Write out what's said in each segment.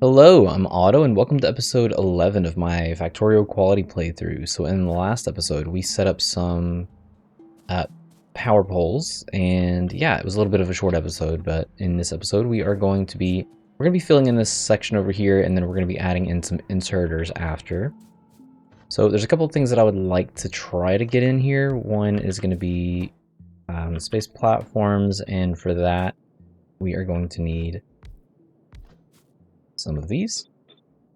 Hello, I'm Otto, and welcome to episode 11 of my Factorio quality playthrough. So in the last episode, we set up some uh, power poles, and yeah, it was a little bit of a short episode, but in this episode, we're going to be filling in this section over here, and then we're going to be adding in some inserters after. So there's a couple of things that I would like to try to get in here. One is going to be space platforms, and for that, we are going to need some of these.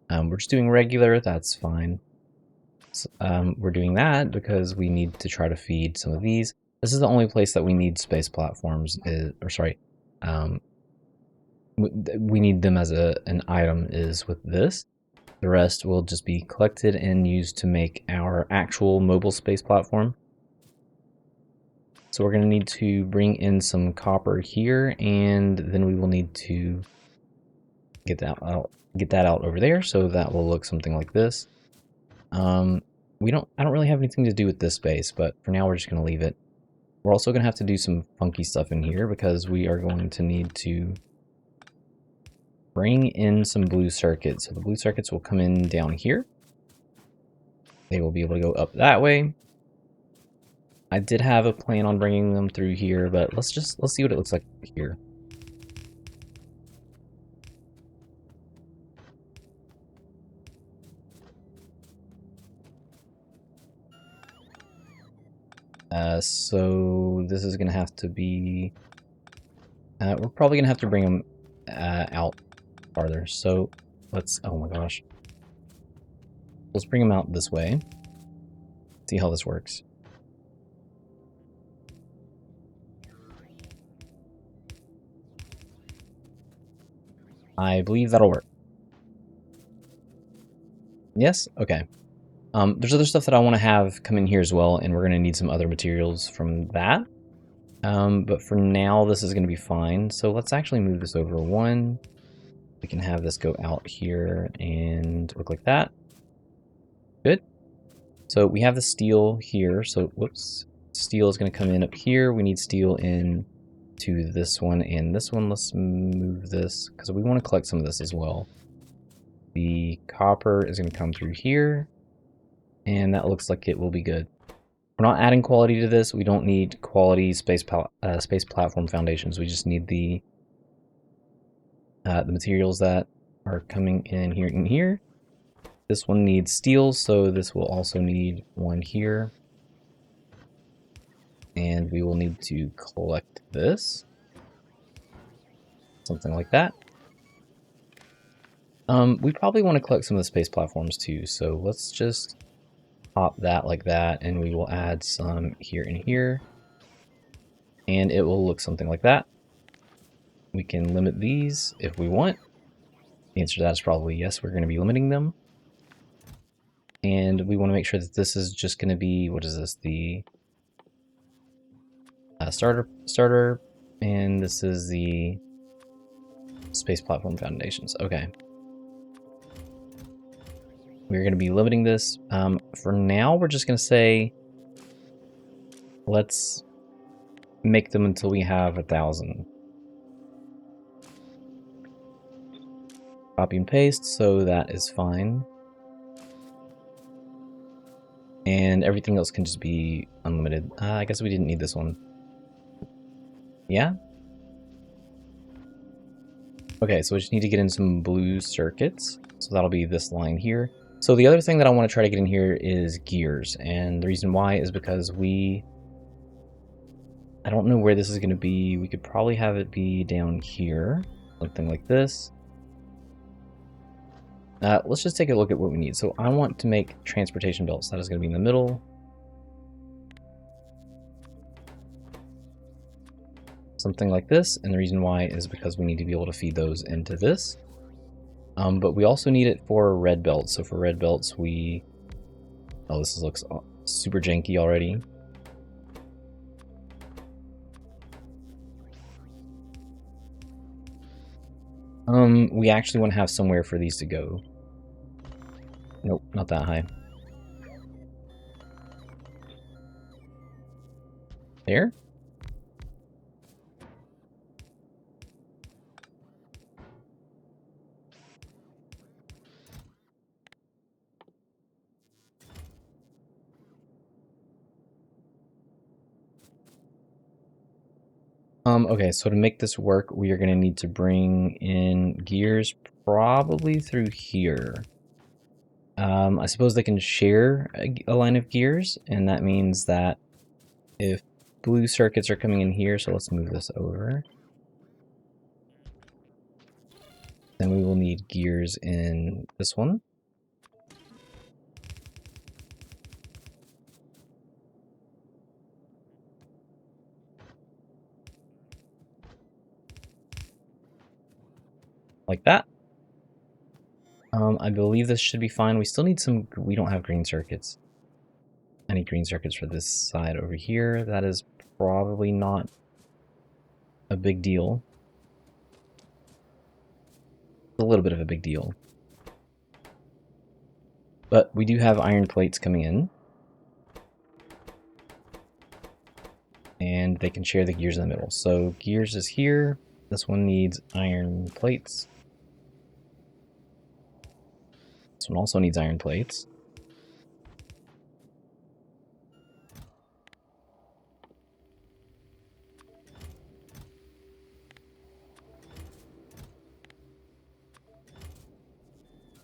We're just doing regular, that's fine. So, we're doing that because we need to try to feed some of these. This is the only place that we need space platforms, we need them as an item is with this. The rest will just be collected and used to make our actual mobile space platform. So we're going to need to bring in some copper here, and then we will need to get that out over there, so that will look something like this. I don't really have anything to do with this space, but for now we're just going to leave it. We're also going to have to do some funky stuff in here because we are going to need to bring in some blue circuits. So the blue circuits will come in down here. They will be able to go up that way. I did have a plan on bringing them through here, but let's see what it looks like here. So this is going to have to be... we're probably going to have to bring them out farther. So let's... Oh my gosh. Let's bring them out this way. See how this works. I believe that'll work. Yes? Okay. There's other stuff that I want to have come in here as well, and we're going to need some other materials from that. But for now, this is going to be fine. So let's actually move this over one. We can have this go out here and look like that. Good. So we have the steel here. So, whoops. Steel is going to come in up here. We need steel in to this one and this one. Let's move this because we want to collect some of this as well. The copper is going to come through here, and that looks like it will be good. We're not adding quality to this. We don't need quality space platform foundations. We just need the materials that are coming in here and here. This one needs steel, so this will also need one here. And we will need to collect this. Something like that. We probably want to collect some of the space platforms too, so let's just pop that like that, and we will add some here and here. And it will look something like that. We can limit these if we want. The answer to that is probably yes, we're going to be limiting them. And we want to make sure that this is just going to be, what is this, the starter, and this is the space platform foundations. Okay. We're going to be limiting this. For now, we're just going to say, let's make them until we have 1,000. Copy and paste, so that is fine. And everything else can just be unlimited. I guess we didn't need this one. Yeah? Okay, so we just need to get in some blue circuits. So that'll be this line here. So the other thing that I want to try to get in here is gears. And the reason why is because I don't know where this is going to be. We could probably have it be down here. Something like this. Let's just take a look at what we need. So I want to make transportation belts. That is going to be in the middle. Something like this. And the reason why is because we need to be able to feed those into this. But we also need it for red belts. So for red belts, oh, this looks super janky already. We actually want to have somewhere for these to go. Nope, not that high. There? Okay, so to make this work, we are going to need to bring in gears probably through here. I suppose they can share a line of gears, and that means that if blue circuits are coming in here, so let's move this over. Then we will need gears in this one. Like that. I believe this should be fine. We still need some, we don't have green circuits. I need green circuits for this side over here. That is probably not a big deal. A little bit of a big deal. But we do have iron plates coming in. And they can share the gears in the middle. So gears is here. This one needs iron plates. This one also needs iron plates.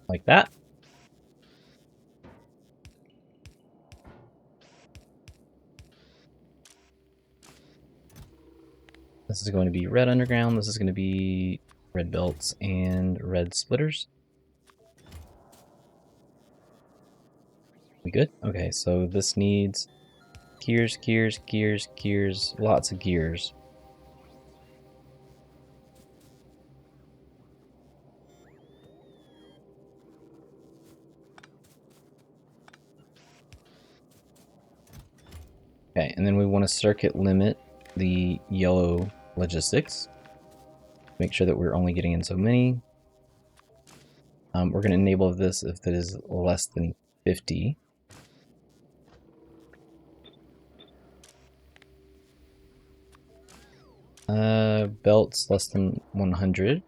Like that. This is going to be red underground. This is going to be red belts and red splitters. We good? Okay, so this needs gears, gears, gears, gears, lots of gears. Okay, and then we want to circuit limit the yellow logistics. Make sure that we're only getting in so many. We're going to enable this if it is less than 50. Belts less than 100.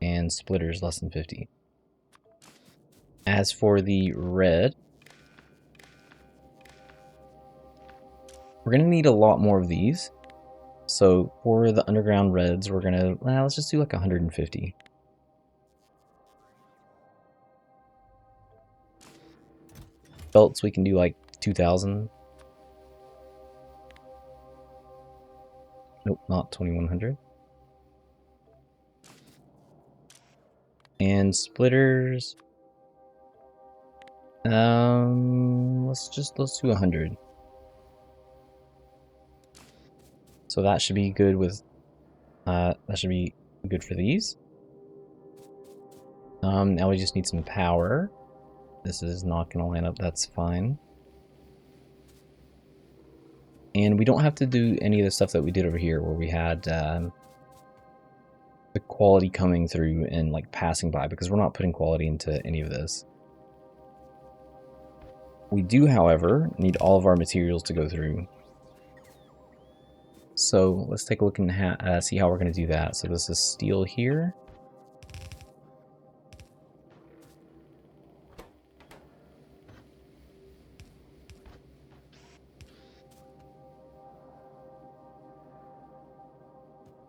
And splitters less than 50. As for the red, we're going to need a lot more of these. So for the underground reds, we're going to, well, let's just do like 150. Belts, we can do like 2,000. Nope, not 2,100. And splitters, let's do 100. So that should be good with, that should be good for these. Now we just need some power. This is not going to line up, that's fine. And we don't have to do any of the stuff that we did over here where we had the quality coming through and like passing by, because we're not putting quality into any of this. We do, however, need all of our materials to go through. So let's take a look and see how we're going to do that. So this is steel here.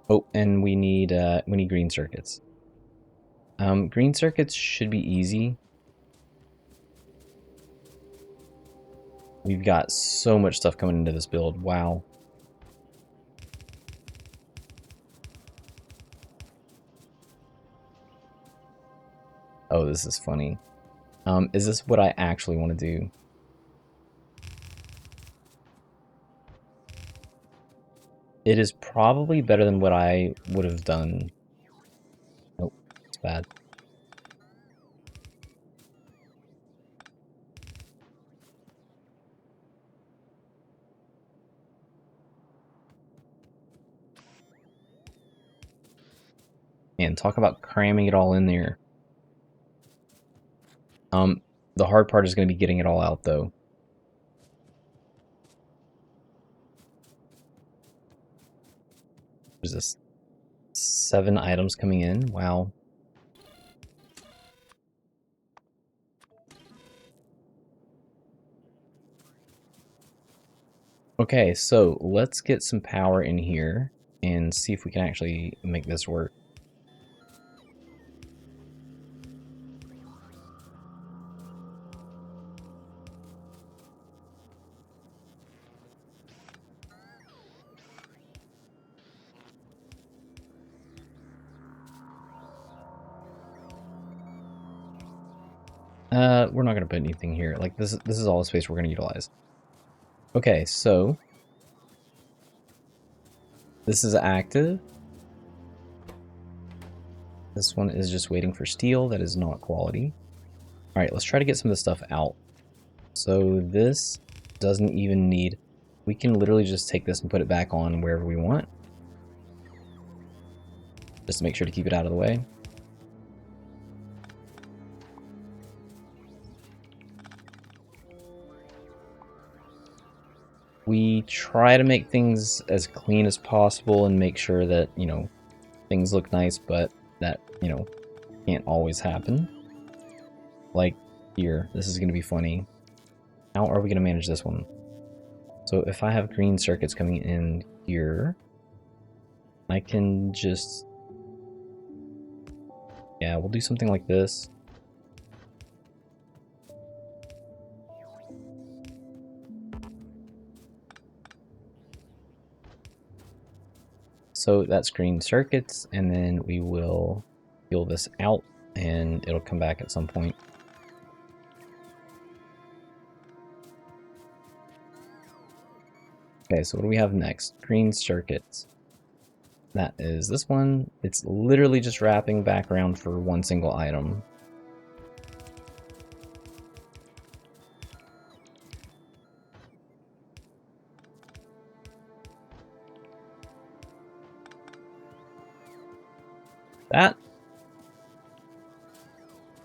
Oh, and we need green circuits. Green circuits should be easy. We've got so much stuff coming into this build. Wow. Oh, this is funny. Is this what I actually want to do? It is probably better than what I would have done. Nope, it's bad. And talk about cramming it all in there. The hard part is going to be getting it all out, though. There's this 7 items coming in. Wow. Okay, so let's get some power in here and see if we can actually make this work. We're not gonna put anything here. Like this is all the space we're gonna utilize. Okay, so this is active. This one is just waiting for steel. That is not quality. All right, let's try to get some of this stuff out. So this doesn't even need, we can literally just take this and put it back on wherever we want. Just to make sure to keep it out of the way. We try to make things as clean as possible and make sure that, you know, things look nice, but that, you know, can't always happen. Like here, this is going to be funny. How are we going to manage this one? So if I have green circuits coming in here, I can just, yeah, we'll do something like this. So that's green circuits, and then we will peel this out and it'll come back at some point. Okay, so what do we have next? Green circuits. That is this one. It's literally just wrapping back around for one single item. That.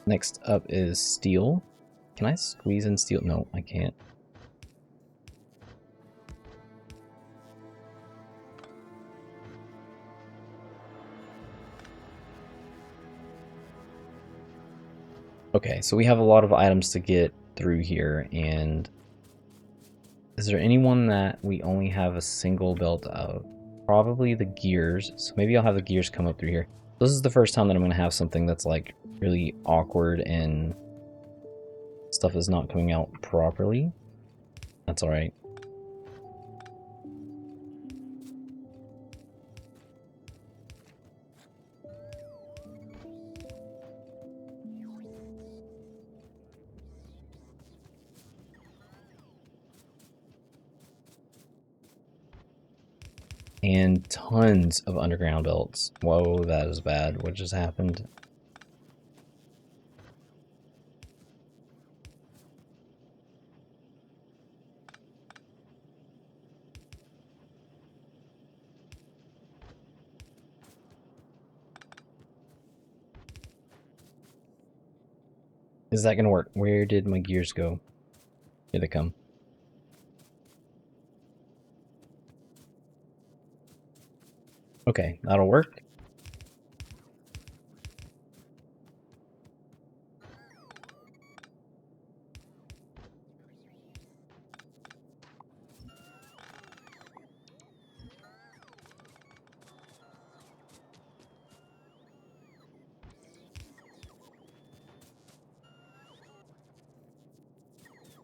Next up is steel. Can I squeeze in steel? No, I can't. Okay, so we have a lot of items to get through here, and is there anyone that we only have a single belt of? Probably the gears, so maybe I'll have the gears come up through here. This is the first time that I'm going to have something that's like really awkward and stuff is not coming out properly. That's alright. And tons of underground belts. Whoa, that is bad. What just happened? Is that gonna work? Where did my gears go? Here they come. Okay, that'll work.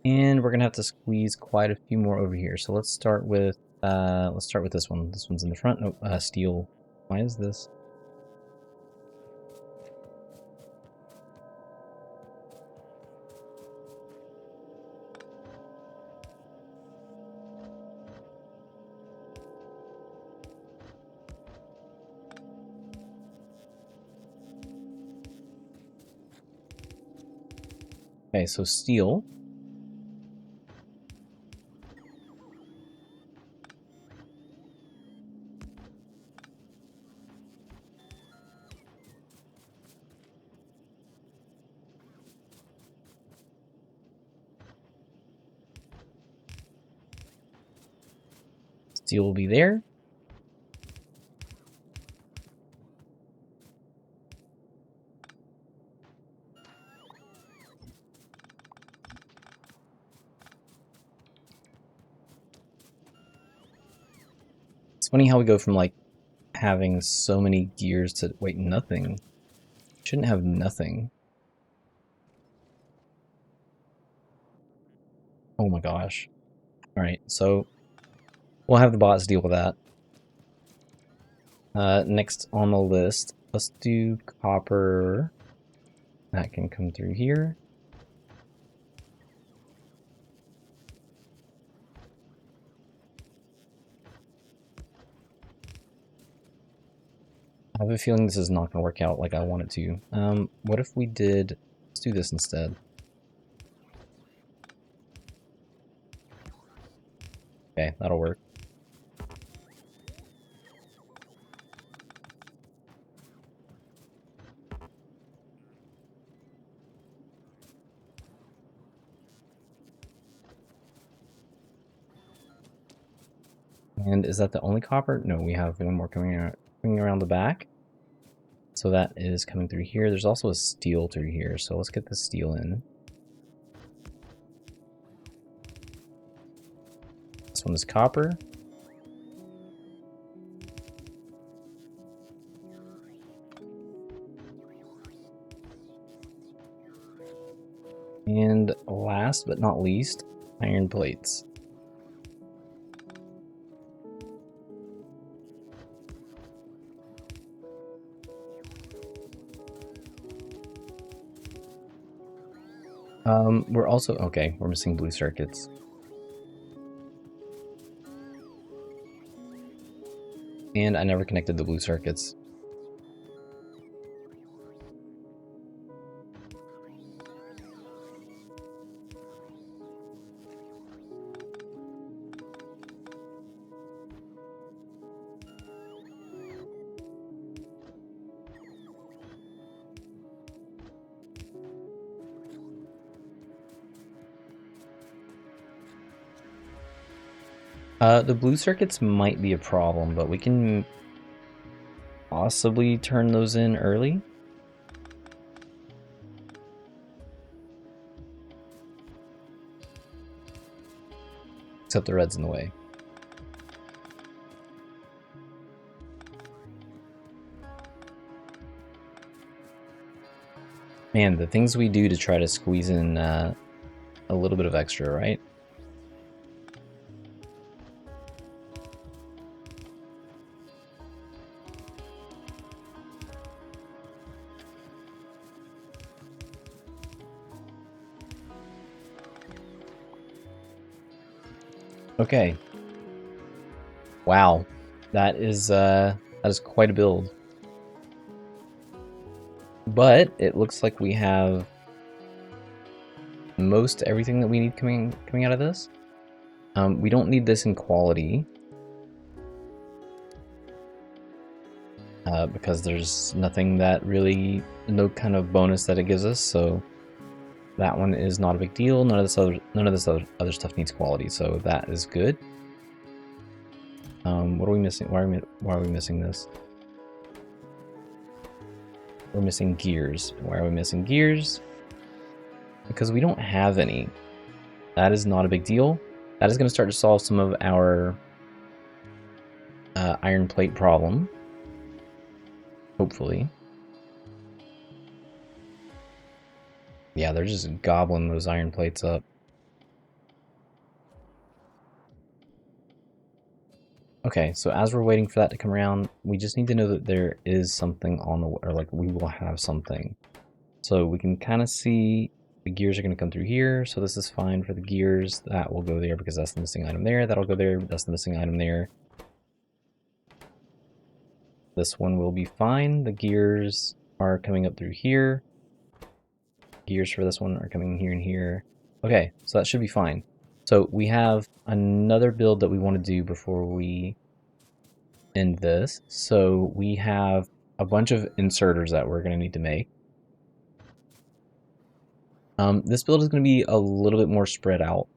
And we're gonna have to squeeze quite a few more over here. So let's start with this one. This one's in the front. Oh, steel. Why is this? Okay, so steel. Steel will be there. funny how we go from like having so many gears to wait, nothing. Shouldn't have nothing. Oh my gosh. All right, so we'll have the bots deal with that. Next on the list, let's do copper. That can come through here. I have a feeling this is not going to work out like I want it to. What if we did... Let's do this instead. Okay, that'll work. And is that the only copper? No, we have one more coming around the back. So that is coming through here. There's also a steel through here, so let's get the steel in. This one is copper. And last but not least, iron plates. We're also, okay, we're missing blue circuits. And I never connected the blue circuits. The blue circuits might be a problem, but we can possibly turn those in early. Except the red's in the way. Man, the things we do to try to squeeze in a little bit of extra, right? Okay. Wow, that is quite a build. But it looks like we have most everything that we need coming out of this. We don't need this in quality because there's nothing that really, no kind of bonus that it gives us. So that one is not a big deal. None of this other stuff needs quality, so that is good. What are we missing? Why are we missing this? We're missing gears. Why are we missing gears? Because we don't have any. That is not a big deal. That is going to start to solve some of our iron plate problem. Hopefully. Yeah, they're just gobbling those iron plates up. Okay, so as we're waiting for that to come around, we just need to know that there is something on the, or like we will have something. So we can kind of see the gears are going to come through here, so this is fine for the gears. That will go there because that's the missing item there. That'll go there, that's the missing item there. This one will be fine. The gears are coming up through here. Gears for this one are coming here and here. Okay, so that should be fine. So we have another build that we want to do before we end this. So we have a bunch of inserters that we're going to need to make. This build is going to be a little bit more spread out.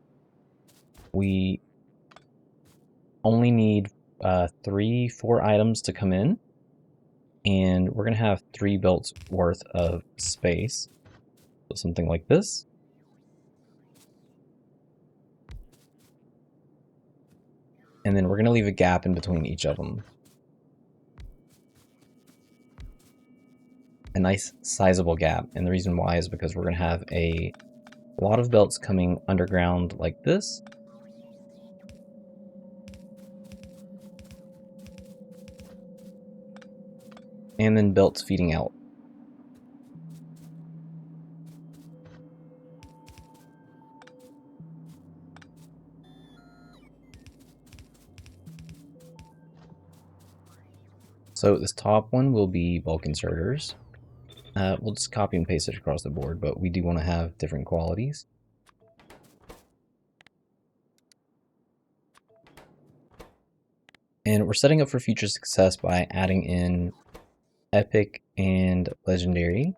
We only need 4 items to come in, and we're going to have 3 belts worth of space. So something like this. And then we're going to leave a gap in between each of them. A nice sizable gap. And the reason why is because we're going to have a lot of belts coming underground like this. And then belts feeding out. So this top one will be bulk inserters. We'll just copy and paste it across the board, but we do want to have different qualities. And we're setting up for future success by adding in epic and legendary.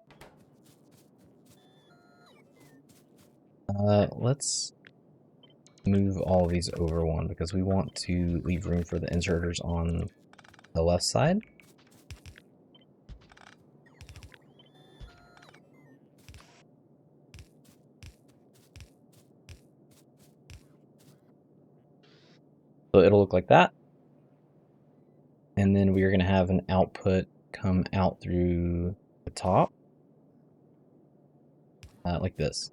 Let's move all of these over one because we want to leave room for the inserters on the left side. So it'll look like that. And then we are going to have an output come out through the top, like this.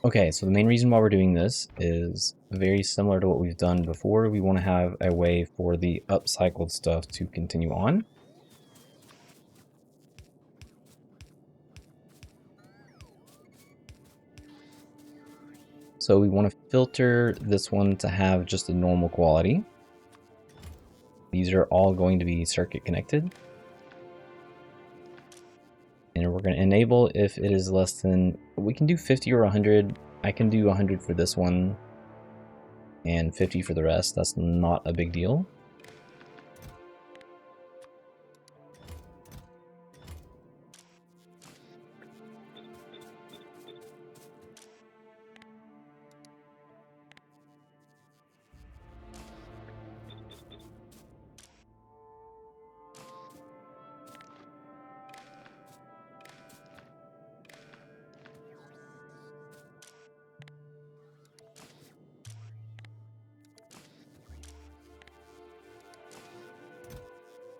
Okay, so the main reason why we're doing this is very similar to what we've done before. We want to have a way for the upcycled stuff to continue on. So we want to filter this one to have just a normal quality. These are all going to be circuit connected. And we're going to enable if it is less than, we can do 50 or 100. I can do 100 for this one and 50 for the rest. That's not a big deal.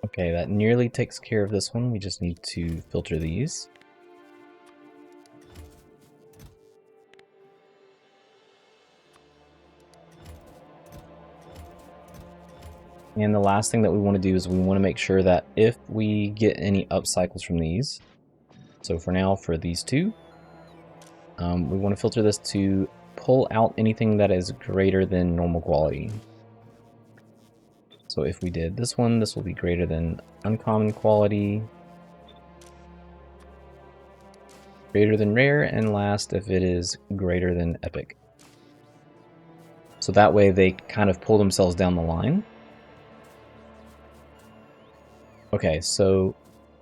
Okay, that nearly takes care of this one. We just need to filter these. And the last thing that we want to do is we want to make sure that if we get any upcycles from these, so for now, for these two, we want to filter this to pull out anything that is greater than normal quality. So if we did this one, this will be greater than uncommon quality, greater than rare, and last if it is greater than epic. So that way they kind of pull themselves down the line. Okay, so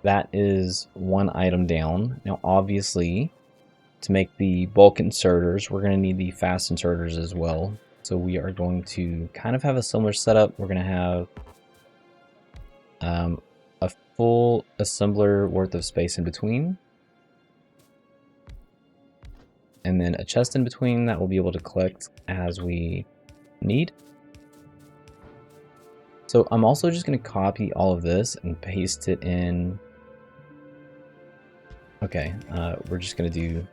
that is one item down. Now obviously, to make the bulk inserters, we're going to need the fast inserters as well. So we are going to kind of have a similar setup. We're going to have a full assembler worth of space in between. And then a chest in between that we'll be able to collect as we need. So I'm also just going to copy all of this and paste it in. Okay, we're just going to do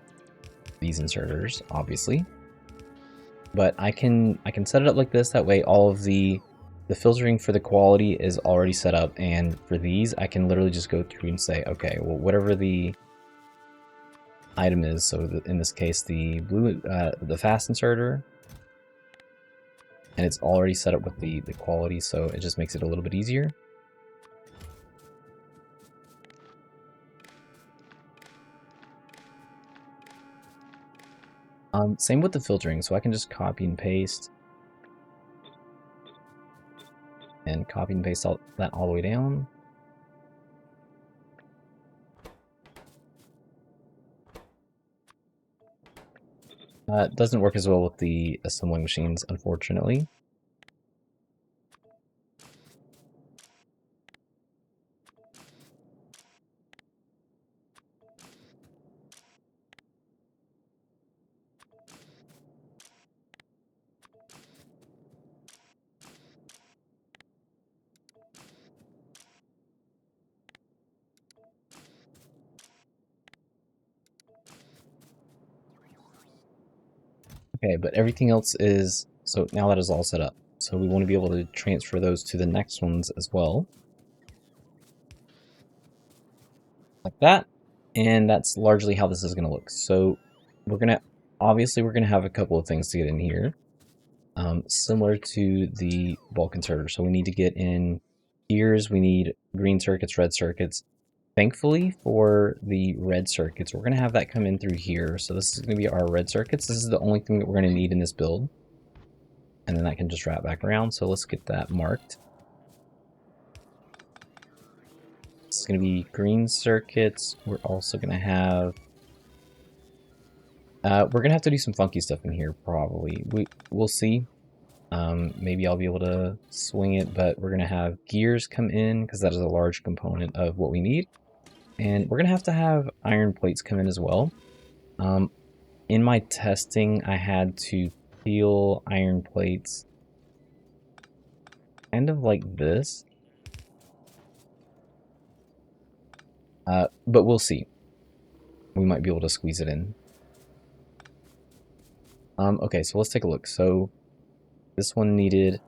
these inserters, obviously. But I can set it up like this. That way all of the filtering for the quality is already set up. And for these, I can literally just go through and say, okay, well, whatever the item is. So in this case, the blue, the fast inserter, and it's already set up with the quality. So it just makes it a little bit easier. Same with the filtering. So I can just copy and paste. And copy and paste that all the way down. It doesn't work as well with the assembling machines, unfortunately. Okay, but everything else is, so now that is all set up. So we want to be able to transfer those to the next ones as well. Like that. And that's largely how this is going to look. So we're going to, obviously we're going to have a couple of things to get in here. Similar to the bulk inserter. So we need to get in gears, we need green circuits, red circuits. Thankfully for the red circuits, we're going to have that come in through here. So this is going to be our red circuits. This is the only thing that we're going to need in this build. And then that can just wrap back around. So let's get that marked. This is going to be green circuits. We're also going to have... we're going to have to do some funky stuff in here, probably. We'll see. Maybe I'll be able to swing it, but we're going to have gears come in because that is a large component of what we need. And we're going to have iron plates come in as well. In my testing, I had to peel iron plates kind of like this. But we'll see. We might be able to squeeze it in. Okay, so let's take a look. So this one needed,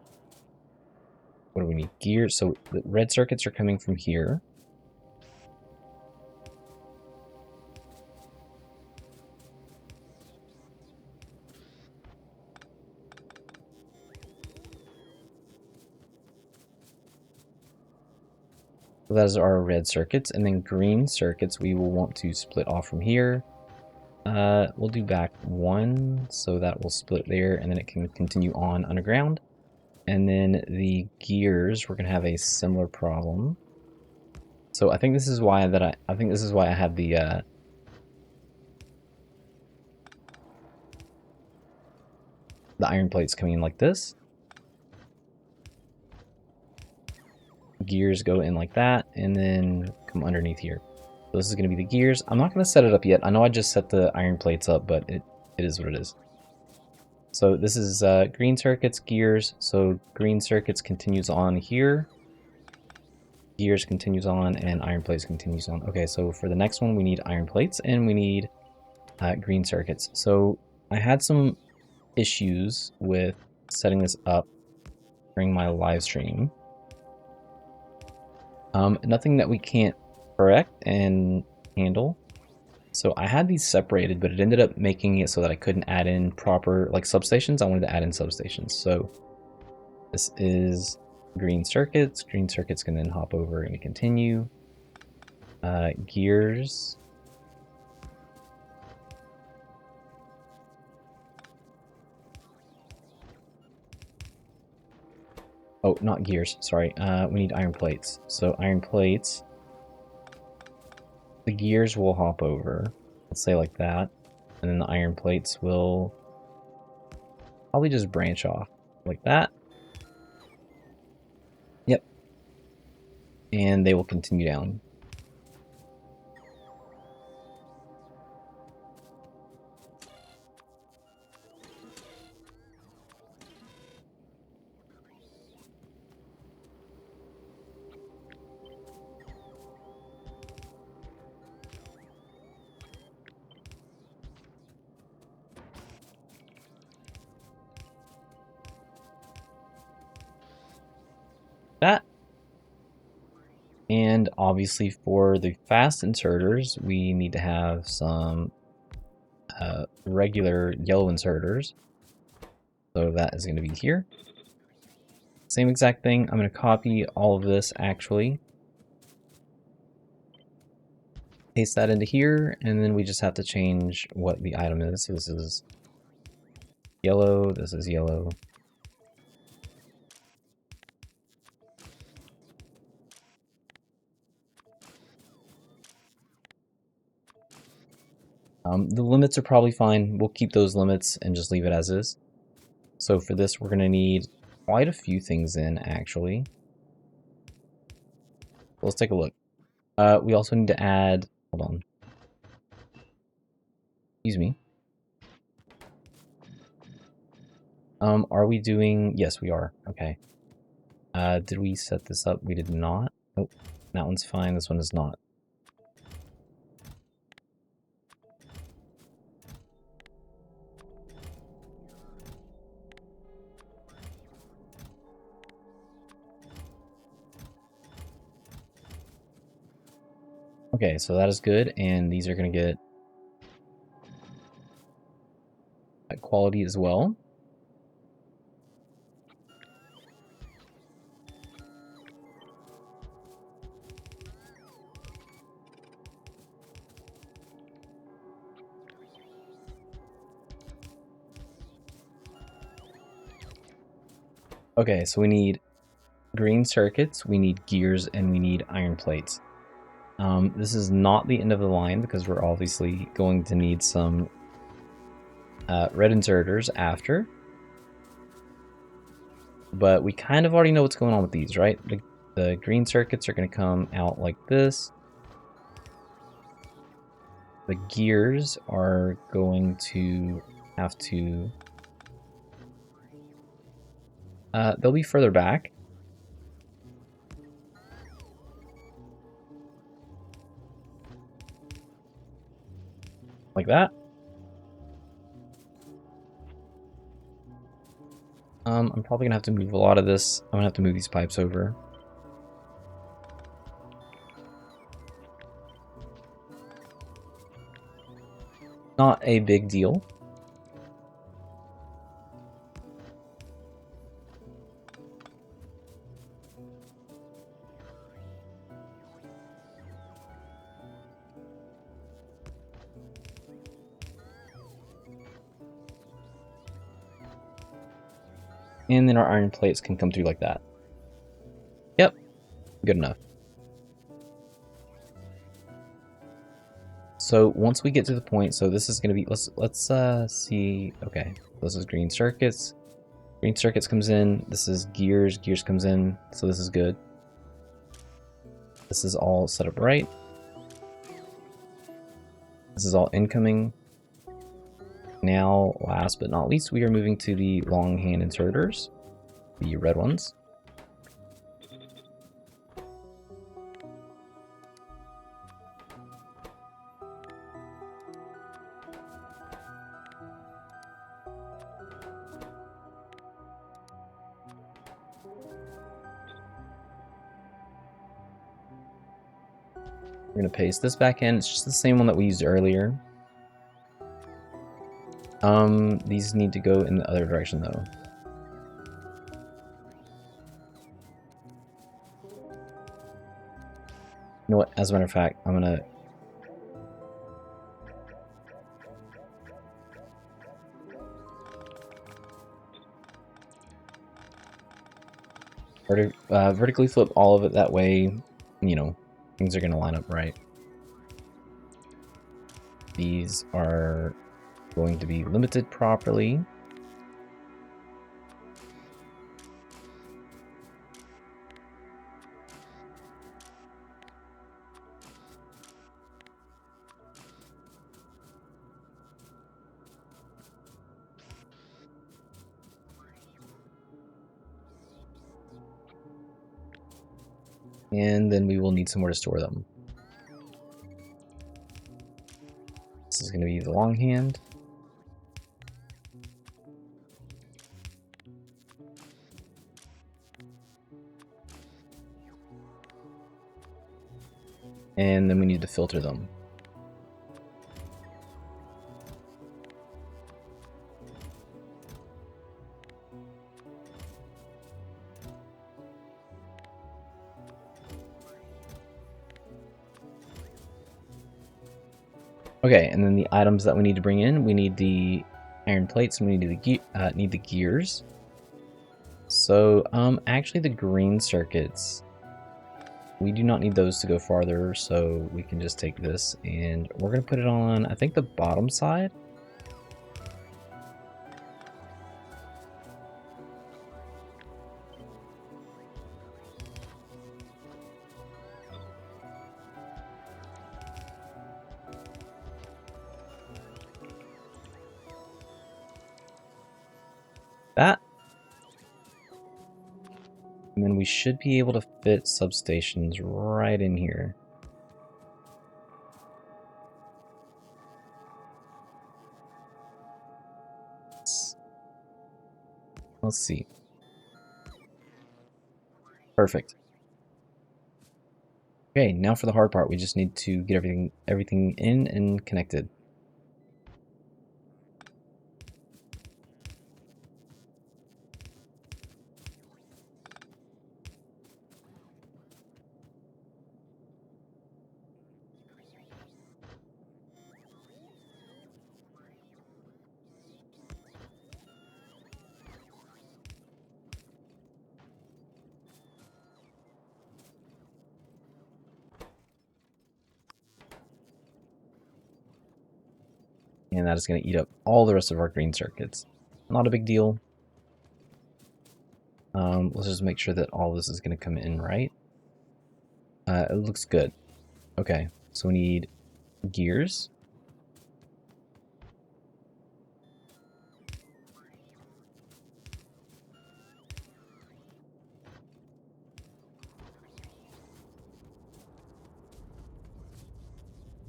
what do we need? Gears. So the red circuits are coming from here. So that is our red circuits, and then green circuits we will want to split off from here. We'll do back one, so that will split there, and then it can continue on underground. And then the gears, we're gonna have a similar problem. So I think this is why I think this is why I had the iron plates coming in like this. Gears go in like that, and then come underneath here. So this is going to be the gears. I'm not going to set it up yet. I know I just set the iron plates up, but it is what it is. So this is green circuits, gears. So green circuits continues on here. Gears continues on, and iron plates continues on. Okay, so for the next one, we need iron plates, and we need green circuits. So I had some issues with setting this up during my live stream. Nothing that we can't correct and handle. So I had these separated, but it ended up making it so that I couldn't add in proper, like substations. I wanted to add in substations. So this is green circuits. Green circuits can then hop over and continue. Gears. Oh, not gears, sorry. We need iron plates. So iron plates. The gears will hop over. Let's say like that. And then the iron plates will probably just branch off like that. Yep. And they will continue down. That. And obviously for the fast inserters, we need to have some regular yellow inserters. So that is going to be here. Same exact thing. I'm going to copy all of this actually. Paste that into here, and then we just have to change what the item is. So this is yellow, this is yellow. The limits are probably fine. We'll keep those limits and just leave it as is. So for this, we're going to need quite a few things in, actually. Let's take a look. We also need to add... Hold on. Excuse me. Are we doing... Yes, we are. Okay. Did we set this up? We did not. Nope. That one's fine. This one is not. Okay, so that is good, and these are going to get that quality as well. Okay, so we need green circuits, we need gears, and we need iron plates. This is not the end of the line because we're obviously going to need some red inserters after. But we kind of already know what's going on with these, right? The green circuits are going to come out like this. The gears are going to have to... they'll be further back. Like that. I'm probably going to have to move a lot of this. I'm going to have to move these pipes over. Not a big deal. And then our iron plates can come through like that. Yep, good enough. So once we get to the point, so this is going to be, let's see, okay, this is green circuits. Green circuits comes in, this is gears, gears comes in, so this is good. This is all set up right. This is all incoming. Now, last but not least, we are moving to the long hand inserters, the red ones. We're going to paste this back in. It's just the same one that we used earlier. These need to go in the other direction though. You know what? As a matter of fact, I'm gonna vertically flip all of it. That way, you know, things are gonna line up right. These are going to be limited properly. And then we will need somewhere to store them. This is going to be the long hand. And then we need to filter them. Okay, and then the items that we need to bring in, we need the iron plates, and we need the gears. So, actually the green circuits, we do not need those to go farther, so we can just take this, and we're going to put it on, I think, the bottom side. That. And then we should be able to fit substations right in here. Let's see. Okay, now for the hard part. We just need to get everything in and connected. And that is going to eat up all the rest of our green circuits. Not a big deal. Let's just make sure that all this is going to come in right. It looks good. Okay, so we need gears.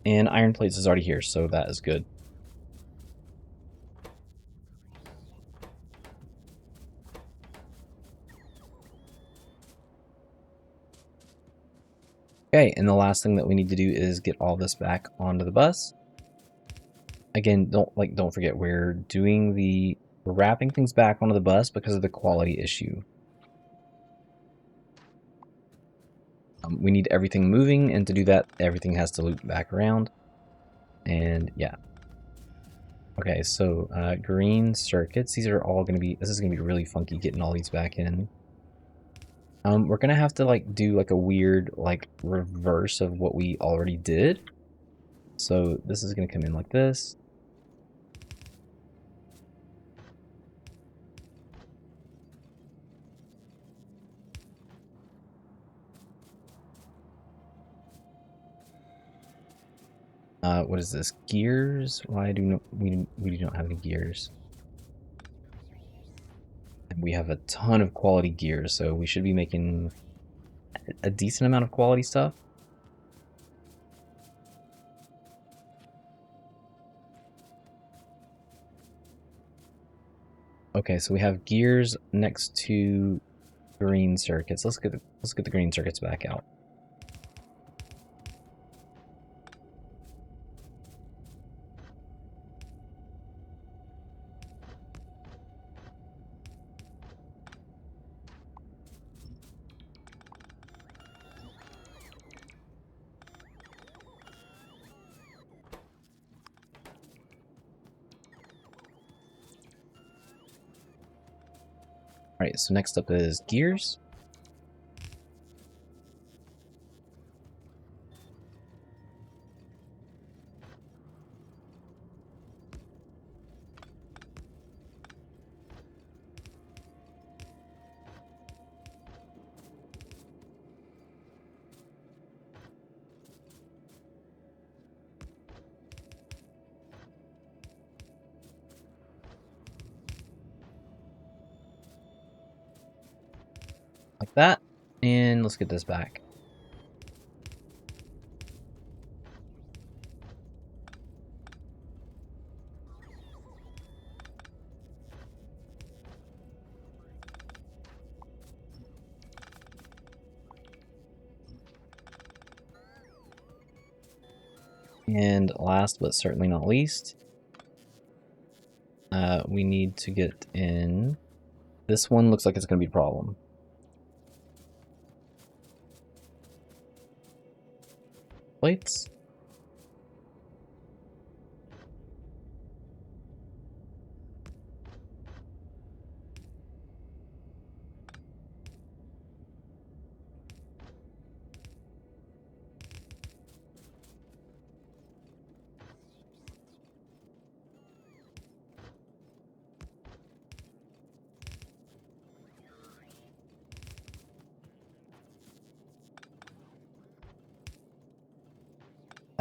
And iron plates is already here, so that is good. Okay, and the last thing that we need to do is get all this back onto the bus. Again, don't forget we're wrapping things back onto the bus because of the quality issue. We need everything moving, and to do that, everything has to loop back around. And yeah. Okay, so green circuits. These are all going to be. This is going to be really funky getting all these back in. We're gonna have to do a weird reverse of what we already did. So this is gonna come in like this. What is this? Gears? Why do we do not have any gears? And we have a ton of quality gears, so we should be making a decent amount of quality stuff. Okay, so we have gears next to green circuits. Let's get the green circuits back out. Alright, so next up is gears. Like that. And let's get this back. And last but certainly not least, we need to get in. This one looks like it's going to be a problem. Plates.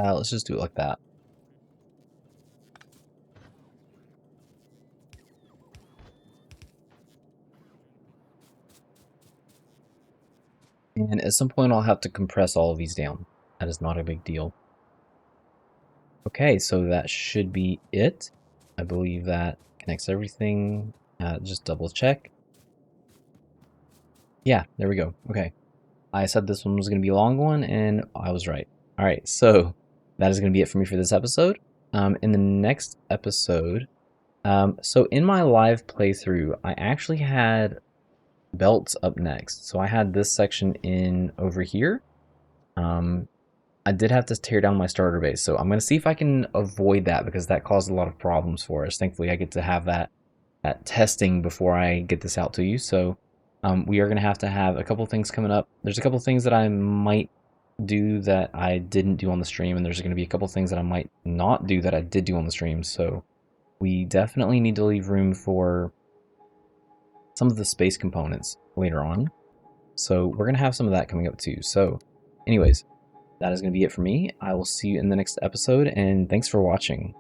Let's just do it like that. And at some point I'll have to compress all of these down. That is not a big deal. Okay, so that should be it. I believe that connects everything. Just double check. Yeah, there we go. Okay. I said this one was going to be a long one, and I was right. All right, so that is going to be it for me for this episode. In the next episode, so in my live playthrough, I actually had belts up next. So I had this section in over here. I did have to tear down my starter base, so I'm going to see if I can avoid that because that caused a lot of problems for us. Thankfully, I get to have that testing before I get this out to you. So we are going to have a couple things coming up. There's a couple things that I might do that I didn't do on the stream, and there's going to be a couple things that I might not do that I did do on the stream. So we definitely need to leave room for some of the space components later on. So we're going to have some of that coming up too. So anyways, that is going to be it for me. I will see you in the next episode, and thanks for watching.